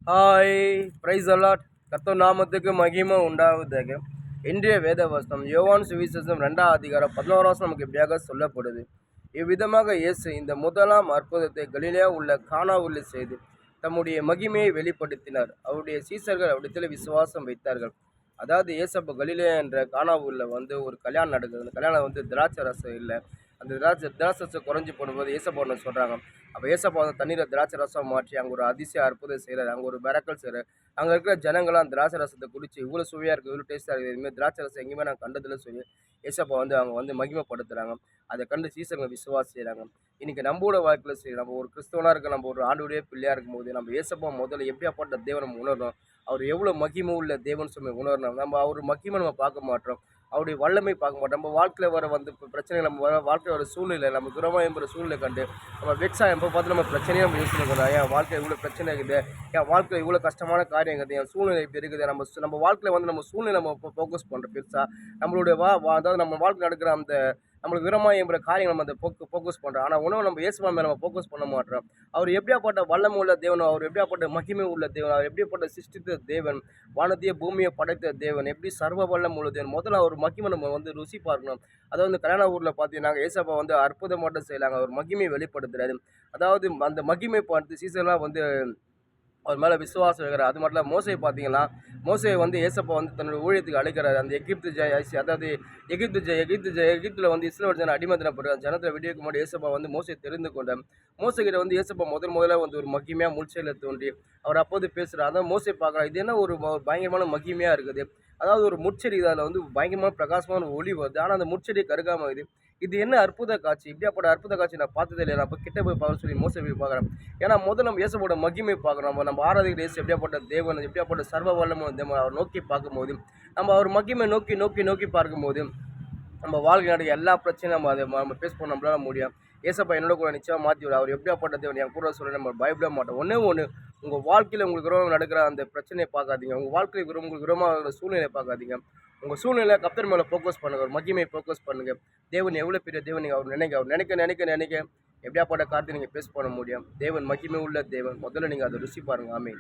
Hi price allot கர்த்தர் நாமத்துக்கு மகிமை உண்டாவதாக. இன்றைய வேத வசனம் யோவான் சுவிசேஷம் 2ஆம் அதிகாரம் 11 நமக்கு இப்படியாக சொல்லப்படுது. இவ்விதமாக இயேசு இந்த முதலாம் அற்புதத்தை கலிலேயா உள்ள கானாவூரில் செய்து தம்முடைய மகிமையை வெளிப்படுத்தினார். அவருடைய சீசர்கள் அவரிடத்தில் விசுவாசம் வைத்தார்கள். அதாவது இயேசப்ப கலிலேயா என்ற கானாவூரில் ஒரு கல்யாணம் நடக்குது. அந்த கல்யாணம் திராட்சை ரசம் இல்லை. அந்த திராட்சை ரசம் குறைஞ்சி போடும்போது ஏசப்பா ஒன்று சொல்கிறாங்க. அப்போ ஏசப்பா தண்ணீரை திராட்சை ரசம் மாற்றி அங்கே ஒரு அதிசய அற்புதம் செய்கிறார். அங்கே ஒரு மிராக்கிள் செய்கிறார். அங்கே இருக்கிற ஜனங்களாம் திராட்சை ரசத்தை குடிச்சு இவ்வளோ சுவையாக இருக்குது, இவ்வளோ டேஸ்ட்டாக இருக்குது, இதுமாதிரி திராட்சை ரசம் எங்கேயுமே நான் கண்டதில்லை சொல்லி ஏசப்பா அவங்க மகிமைப்படுத்துகிறாங்க. அதை கண்டு சீசர்கள் விசுவாசி செய்கிறாங்க. இன்றைக்கி நம்மளோட வாழ்க்கையில் சரி, நம்ம ஒரு கிறிஸ்தவனாக இருக்க, நம்ம ஒரு ஆண்டுடைய பிள்ளையாக இருக்கும்போது நம்ம ஏசப்பா முதல்ல எப்படியாப்பட்ட தேவன் நம்ம உணரணும், அவர் எவ்வளோ மகிமை உள்ள தேவன் சொல்லி உணரணும். நம்ம அவர் மகிமை நம்ம பார்க்க மாட்டோம், அவருடைய வல்லமை பார்க்க மாட்டோம். நம்ம வாழ்க்கையில் வர பிரச்சனைகள், நம்ம வாழ்க்கையில் வர சூழ்நிலை, நம்ம துரமாக என்பது சூழ்நிலை கண்டு நம்ம வெக்ஸா எப்போ பார்த்து நம்ம பிரச்சனையை நம்ம யோசனை பண்ணலாம். என் வாழ்க்கை இவ்வளோ பிரச்சனை இருக்குது, என் வாழ்க்கையில் இவ்வளோ கஷ்டமான காரியம் இருக்குது, என் சூழ்நிலை இப்படி இருக்குது. நம்ம வாழ்க்கையில் நம்ம சூழ்நிலை நம்ம இப்போ ஃபோக்கஸ் பண்ணுறோம் பெருசாக. நம்மளுடைய அதாவது நம்ம வாழ்க்கை நடக்கிற அந்த நம்மளுக்கு விரமாக என்ற காரியம் நம்ம அந்த ஃபோக்கஸ் பண்ணுறோம். ஆனால் உணவு நம்ம இயேசுவா மேலே நம்ம ஃபோக்கஸ் பண்ண மாட்டோம். அவர் எப்படியாப்பட்ட வல்லமை உள்ள தேவன், அவர் எப்படியாப்பட்ட மகிமை உள்ள தேவன், அவர் எப்படியாப்பட்ட சிருஷ்டித்த தேவன், வானத்தையே பூமியை படைத்த தேவன், எப்படி சர்வ வல்லம் உள்ள தேவன், முதல்ல அவர் மகிமை நம்ம ருசி பார்க்கணும். அதாவது கல்யாண ஊரில் பார்த்தீங்கன்னா ஏசப்பா அற்புதம் மட்டும் செய்யலாங்க, அவர் மகிமையை வெளிப்படுத்துறாரு. அதாவது அந்த மகிமை பார்த்து சீசன்லாம் அவர் மேலே விசுவாசம் வைக்கிறார். அது மட்டும் இல்லை, மோசையை பார்த்தீங்கன்னா மோசையை ஏசப்பா தன்னுடைய ஊழியத்துக்கு அழைக்கிறார். அந்த அதாவது எகிப்தில் இஸ்ரவேல் ஜனம் அடிமைத்தனப்படுற ஜனத்தில் விடியக்கு முன்னாடி ஏசப்பா மோசையை தெரிந்து கொண்டார். மோசைக்கிட்ட ஏசப்பா முதல்ல ஒரு மகிமையாக முள்சையில் தோன்றி அவர் அப்போது பேசுகிறார். அதான் மோசை பார்க்குறார், இது என்ன ஒரு பயங்கரமான மகிமையாக இருக்குது. அதாவது ஒரு முட்செடி, அதில் பயங்கரமான பிரகாசமான ஒளி வருது, ஆனால் அந்த முட்செடி கருகாமல் இருக்குது. இது என்ன அற்புத காட்சி, இப்படியாப்பட்ட அற்புத காட்சி நான் பார்த்ததே இல்லை. நான் இப்போ கிட்ட போய் பார்க்க சொல்லி மோசை போய் பார்க்குறேன். ஏன்னா முதல்ல நம்ம இயேசுவோட மகிமை பார்க்குறோம். நம்ம ஆராதிக்கிற இயேசு எப்படியாப்பட்ட தேவன், எப்படியாப்பட்ட சர்வ வல்லமை தேவன், அவர் நோக்கி பார்க்கும்போது, நம்ம அவர் மகிமை நோக்கி நோக்கி நோக்கி பார்க்கும்போது நம்ம வாழ்க்கை நடக்க எல்லா பிரச்சனையும் நம்ம ஃபேஸ் பண்ண நம்மளால முடியும். ஏசப்பா என்னோட கூட நிச்சயமாக மாற்றி விட. அவர் எப்படியாப்பட்ட தேவன் என் கூட சொல்ல நம்ம பயப்பட மாட்டோம். ஒன்று உங்கள் வாழ்க்கையில் உங்களுக்கு விரோதம் நடக்கிற அந்த பிரச்சனையை பார்க்காதீங்க. உங்கள் வாழ்க்கையில் உங்களுக்கு விரோதமாக சூழ்நிலையை பார்க்காதீங்க. உங்கள் சூழ்நிலை கர்த்தர் மேலே ஃபோக்கஸ் பண்ணுங்கள், ஒரு மகிமையை ஃபோக்கஸ் பண்ணுங்கள். தேவன் எவ்வளோ பெரிய தேவன் நீங்கள் அவர் நினைக்க எப்படியாப்பட்ட காரியத்தை நீங்கள் ஃபேஸ் பண்ண முடியும். தேவன் மகிமை உள்ள தேவன், முதல்ல நீங்கள் அதை ருசி பாருங்கள். ஆமென்.